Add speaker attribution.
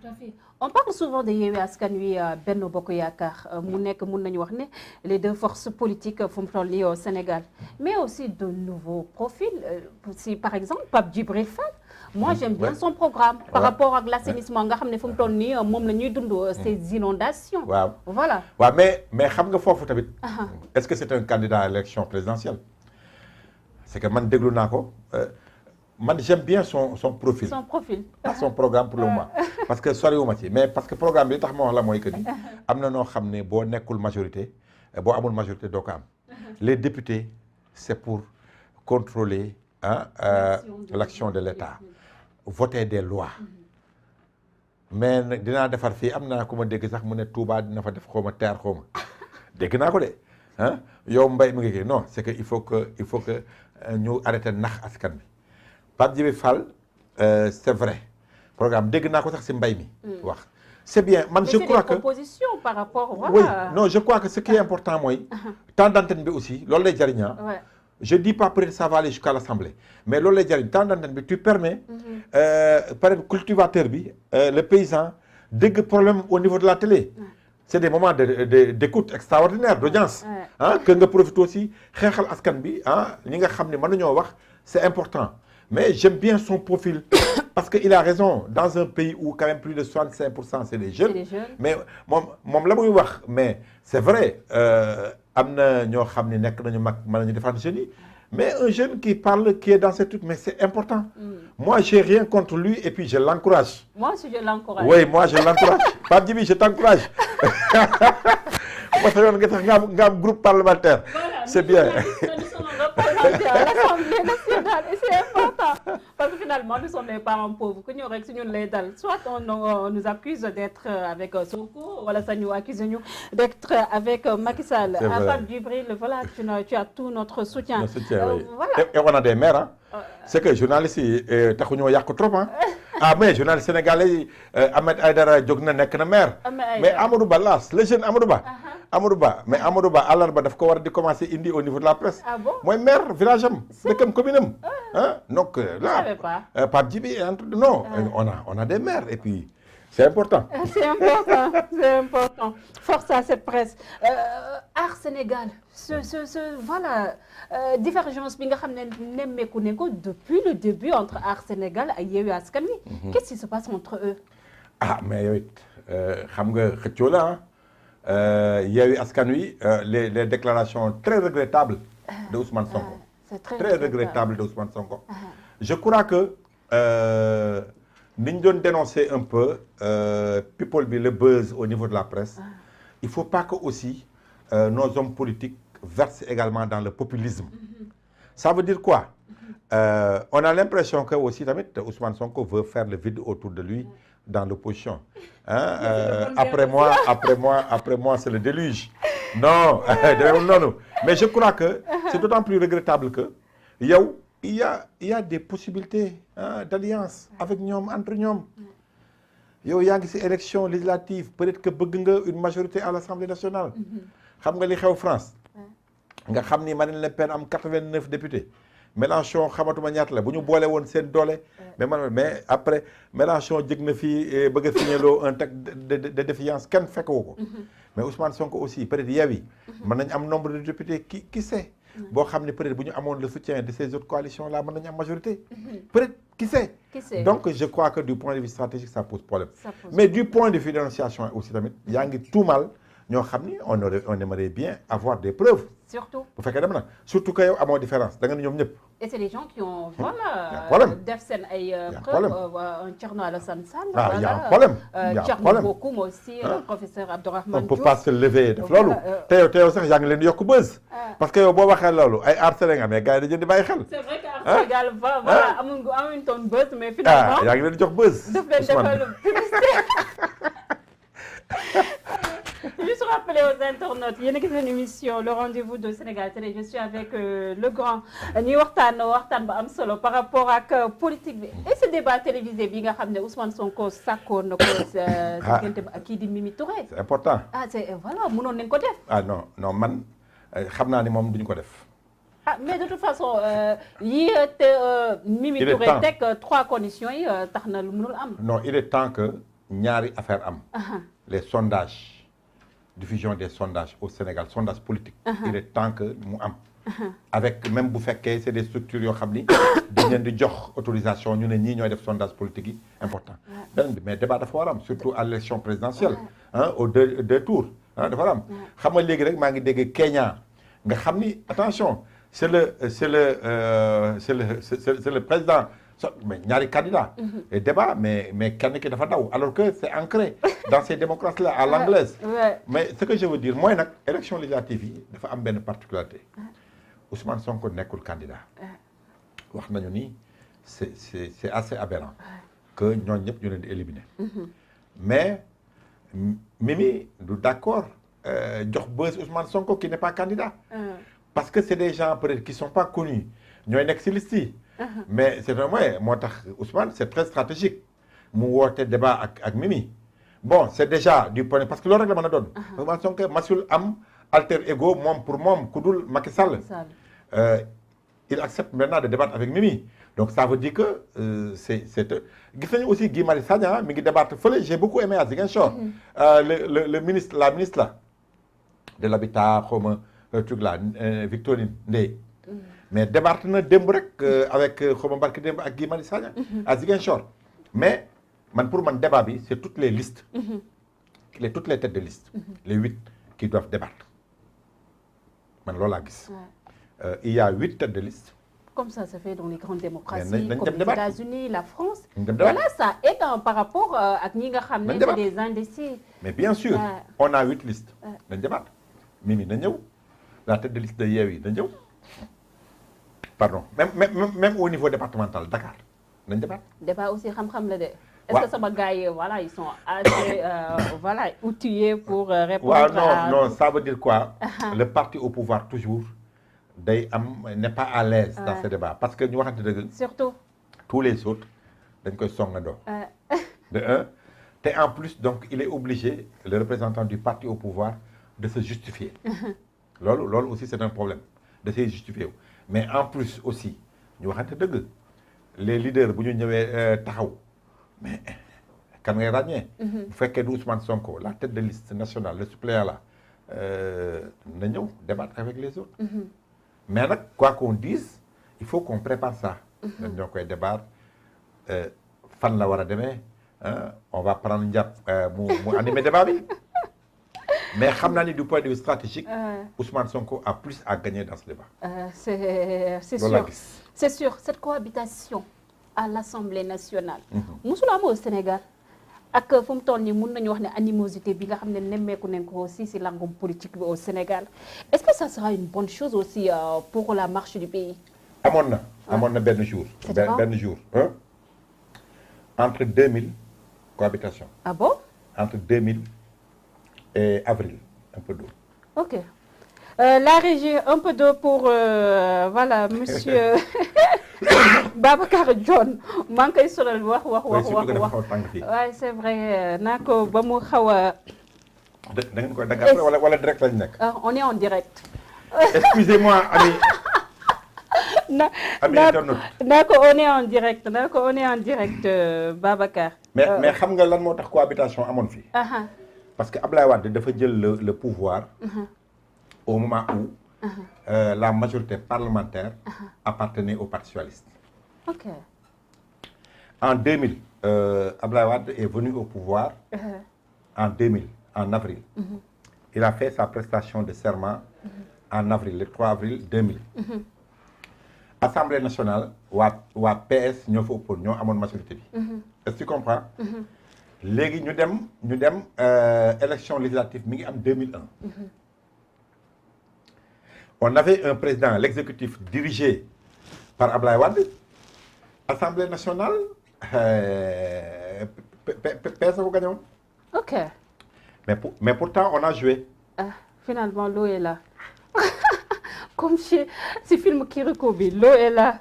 Speaker 1: à fait. On parle souvent de Yewwi Askan Wi Benno Bokk Yaakaar mu nekk mun nañu wax ne les deux forces politiques fu mu toll nii au Sénégal mais aussi de nouveaux profils si par exemple Pape Djibril Fall. Moi j'aime bien son programme par rapport ak l'assainissement nga xam ne fu mu toll nii moom la ñuy dund ces inondations.
Speaker 2: waaw
Speaker 1: voilà.
Speaker 2: waaw mais xam nga foofu tamit. est-ce que c'est un candidat à l'élection présidentielle? c'est que man déglu naa ko. Man j'aime bien son profil.
Speaker 1: Son profil.
Speaker 2: Pas son programme pour le moment. Parce que soriwuma ci mais parce que programme bi li tax ma wax la mooy que ni am na noo xam ne boo nekkul majorité boo amul majorité doo ko am. Les députés c'est pour contrôler l'action de l'État. Voter des lois. mais nag dinaa defar fii am naa ku ma dégg sax mu ne Touba dina fa def xaw ma terre xaw ma dégg naa ko de yow mbay mi ngi kii non c'est que il faut que ñu arrêter nax askan bi. Pape Djibril Fall c'est vrai programme dégg naa ko sax ci mbay mi wax c'est bien man je crois que
Speaker 1: proposition par rapport voilà.
Speaker 2: Oui non je crois que ce qui est important mooy temps d'antenne bi aussi loolu lay jariñ je dis pas peut-être ça va aller jusqu'à l'Assemblée mais loolu lay jariñ temps d'antenne bi tu permets par exemple cultivateur bi le paysan dégg problème au niveau de la télé c'est des moments d'écoute extraordinaire d'audience que nga profite aussi xeexal askan bi ñi nga xam ne mën nañoo wax c'est important. Mais j'aime bien son profil parce qu'il a raison dans un pays où quand même plus de 65% c'est des jeunes. Mais moom la muy wax mais c'est vrai am na ñoo xam ne nekk nañu mag mën nañu défendre jeunes yi mais un jeune qui parle qui est dans ces trucs mais c'est important. Moi j'ai rien contre lui et puis je l'encourage.
Speaker 1: Moi aussi je l'encourage.
Speaker 2: Oui moi je l'encourage. Pape Djibi je t'encourage. Parce que nga am groupe parlementaire. Voilà, c'est bien.
Speaker 1: À l'Assemblée nationale et c'est important parce que finalement nous sommes des parents pauvres que ñu rek si ñun lay dal soit on nous accuse d'être avec Sonko wala ça ñu accuse ñu d'être avec Macky Sall. À Pape Djibril voilà tu as tout notre soutien.
Speaker 2: Oui.
Speaker 1: Voilà.
Speaker 2: Et on a des maires c'est que journalistes yi taxuñoo yàq trop mais journaliste sénégalais yi Ahmed Aïdara jóg na nekk na maire. mais Amadou Ba laas le jeune Amadou Ba. Amadou Ba mais Amadou Ba àllarba daf ko war a di commencer indi au niveau de la presse.
Speaker 1: Ah bon?
Speaker 2: mooy maire village am. dëkkam commune am. donc là Pape Djibi non on a des maires et puis c'est important.
Speaker 1: C'est important force à cette presse Aar Sénégal voilà divergence bi nga xam ne nemmeeku ne ko depuis le début entre Aar Sénégal ak Yewwi Askan Wi. Qu'est-ce qui se passe entre eux?
Speaker 2: Mais yow it xam nga xëccoo la Yewwi Askan Wi les déclarations très regrettables de Ousmane Sonko.
Speaker 1: C'est
Speaker 2: très regrettable de Ousmane Sonko. Je crois que ni ñu doon dénoncer un peu people bi le buzz au niveau de la presse. Il faut pas que aussi nos hommes politiques versent également dans le populisme. Ça veut dire quoi? On a l'impression que aussi tamit Ousmane Sonko veut faire le vide autour de lui dans l'opposition. Après moi c'est le déluge. Non, non. Mais je crois que c'est d'autant plus regrettable que yow il y a des possibilités d'alliance avec ñoom entre ñoom. yow yaa ngi ci élection législative peut-être que bëgg nga une majorité à l'Assemblée nationale. xam nga li xew France. nga xam ni Marine Le Pen am 89 députés. Mélenchon xamatuma ñaata la bu ñu boole woon seen doole. mais après Mélenchon jëg na fii bëgg a signaloo un texte de défiance kenn fekkewu ko. mais Ousmane Sonko aussi peut-être Yewwi mën nañu am nombre de députés qui sait. boo xam ne peut-être bu ñu amoon le soutien de ces autres coalitions là mën nañu am majorité. peut-être qui sait. Donc je crois que du point de vue stratégique ça pose problème. Mais du point de vue dénonciation aussi tamit yaa ngi tout mal ñoo xam ni on aimerait bien avoir des preuves.
Speaker 1: Surtout.
Speaker 2: bu fekkee dem na surtout que yow amoo différence da nga ne ñoom ñëpp.
Speaker 1: Et c'est des gens qui ont voilà def seen ay
Speaker 2: problème
Speaker 1: un Thierno Alassane Sall.
Speaker 2: Il y a un problème.
Speaker 1: Thierno Bocoum aussi le professeur Abdourahmane Diouf.
Speaker 2: On peut pas se lever def loolu. te yow sax yaa ngi leen di yokk buzz. parce que yow boo waxee loolu ay Aar Sénégal mais gars yi dañu di bàyyi xel.
Speaker 1: C'est vrai que Aar Sénégal voilà amuñu toon buzz mais finalement.
Speaker 2: yaa ngi leen di jox buzz.
Speaker 1: daf leen defal publicité. Juste rappeler aux internautes yéen a gis une émission le rendez-vous de Sénégal Télé je suis avec le grand ñuy waxtaan ba am solo par rapport ak politique bi et ce débat télévisé bi nga xam ne Ousmane Sonko sàkkoon na ko diggante ak kii di Mimi Touré.
Speaker 2: C'est important.
Speaker 1: C'est voilà mënoon nañu ko def.
Speaker 2: Non man xam naa ni moom duñu ko def.
Speaker 1: Mais de toute façon yi te Mimi Touré teg 3 conditions yi tax na lu mënul am.
Speaker 2: Non il est temps que ñaari affaire am. Les sondages, diffusion des sondages au Sénégal, sondage politique. Il est temps que mu am. Avec même bu fekkee c'est des structures yoo xam ni dañ leen di jox autorisation ñu ne ñii ñooy def sondage politique yi important. beneen bi mais débat dafa war am surtout à l'élection présidentielle. Aux deux tours dafa war am. xam nga léegi rek maa ngi dégg Kenya nga xam ni attention c'est le président mais ñaari candidat et débat mais kenn ki dafa daw alors que c'est ancré dans ces démocraties là à l'anglaise. Mais ce que je veux dire mooy nag élection législative yi dafa am benn particularité. Ousmane Sonko nekkul candidat wax nañu ni c'est assez aberrant que ñooñu ñëpp ñu leen di éliminer mais Mimi du d'accord jox buzz Ousmane Sonko qui n'est pas candidat parce que c'est des gens peut-être qui sont pas connus ñooy nekk ci liste yi mais c'est vrai moo tax Ousmane c'est très stratégique mu woote débat ak Mimi bon c'est déjà du point parce que loolu rek la mën a doon Ousmane Sonko masul am alter ego moom pour moom ku dul Macky Sall. Il accepte maintenant de débattre avec Mimi donc ça veut dire que c'est gis nañu aussi Guy Marius Sagna mi ngi débattre fële j'ai beaucoup aimé à Ziguinchor la ministre là de l'habitat xawma truc là Victorine Ndeye mais débattre na démb rek avec xawma barki démb ak Guy Marius Sagna à Ziguinchor mais pour man débat bi c'est toutes les listes toutes les têtes de liste les 8 qui doivent débattre man loolu laa gis il y a 8 têtes de liste.
Speaker 1: Comme ça se fait dans les grandes démocraties comme les
Speaker 2: débattre.
Speaker 1: États-Unis, la France. Voilà, ça aide par rapport à ñi nga xam ne c'est des indécis.
Speaker 2: Mais bien sûr, on a 8 listes. Nañ débattre. Mimi na ñëw la tête de liste de Yewwi na ñëw. Pardon, même au niveau départemental Dakar nañ débattre.
Speaker 1: Débat aussi xam-xam la de. Est-ce que sama gars yi voilà ils sont assez voilà outillés pour répondre à...
Speaker 2: Non, ça veut dire quoi? Le parti au pouvoir toujours n'est pas à l'aise dans ce débat parce que ñu waxante dëgg.
Speaker 1: Surtout.
Speaker 2: Tous les autres dañ koy songandoo. De un te en plus donc il est obligé le représentant du parti au pouvoir de se justifier. loolu aussi c'est un problème de se justifier mais en plus aussi ñu waxante dëgg les leaders bu ñu ñëwee taxaw mais kan ngay ràññee. bu fekkee du Ousmane Sonko la tête de liste nationale le suppléant là na ñëw débattre avec les autres. Mais nag quoi qu'on dise il faut qu'on prépare ça. ñun ñoo koy débattre fan la war a demee on va prendre njàpp mu animer débat bi mais xam naa ni du point de vue stratégique. Ousmane Sonko a plus à gagner dans ce débat.
Speaker 1: C'est sûr c'est sûr cette cohabitation à l'Assemblée nationale. musul am au Sénégal. ak fu mu toll nii mun nañu wax ne animosité bi nga xam ne nemmeeku nañ ko aussi si langum politique bi au Sénégal est-ce que ça sera une bonne chose aussi pour la marche du pays.
Speaker 2: amoon na benn jour. benn jour entre 2000 cohabitation.
Speaker 1: Ah bon.
Speaker 2: entre 2000 et avril un peu d'eau.
Speaker 1: Ok la régie un peu d'eau pour voilà monsieur. Babacar John maa ngi koy sonal wax. waaye c'est vrai naa ko ba mu xaw a.
Speaker 2: da ngeen koy dagg après wala direct lañ nekk.
Speaker 1: On est en direct.
Speaker 2: Excusez-moi ami.
Speaker 1: naa ko on est en direct Babacar.
Speaker 2: mais xam nga lan moo tax cohabitation amoon fii. parce que Ablaye Wade dafa jël le pouvoir. au moment où. La majorité parlementaire appartenait au Parti socialiste.
Speaker 1: Ok.
Speaker 2: En 2000, Abdoulaye Wade est venu au pouvoir. En 2000, en avril. Il a fait sa prestation de serment en avril, le 3 avril 2000. Assemblée nationale, waa PS ñoo fa ëppoon ñoo amoon majorité bi. Est-ce que tu comprends? Léegi ñu dem élection législative mi ngi am 2001. On avait un président, l'exécutif dirigé par Abdoulaye Wade. Assemblée nationale, PS a gagné.
Speaker 1: Ok.
Speaker 2: Mais pourtant, on a joué.
Speaker 1: Finalement, l'eau est là. Comme si film Kiriko, l'eau est là.